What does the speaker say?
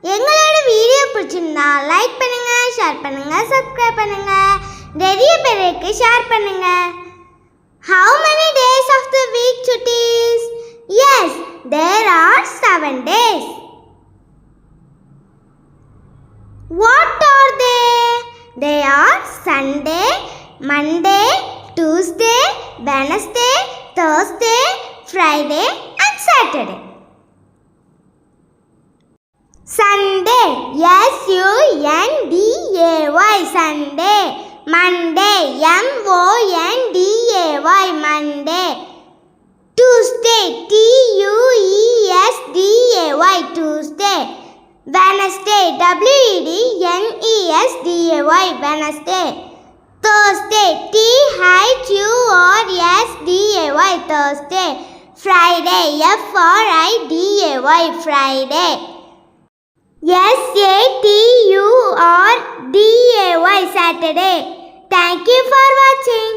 எங்களோட வீடியோ பிடிச்சிருந்தா லைக் பண்ணுங்க, ஷேர் பண்ணுங்க, சப்ஸ்கிரைப் பண்ணுங்க, நிறைய பேருக்கு ஷேர் பண்ணுங்க. How many days of the week, chuttis? Yes, there are 7 days. What are they? They are Sunday, Monday, Tuesday, Wednesday, Thursday, Friday and Saturday. Sunday, S-U-N-D-A-Y, Sunday. Monday, M-O-N-D-A-Y, Monday. Tuesday, T-U-E-S-D-A-Y, Tuesday. Wednesday, W-E-D-N-E-S-D-A-Y, Wednesday. Thursday, T-H-U-R-S-D-A-Y, Thursday. Friday, F-R-I-D-A-Y, Friday. S-A-T-U-R-D-A-Y, Saturday. Thank you for watching.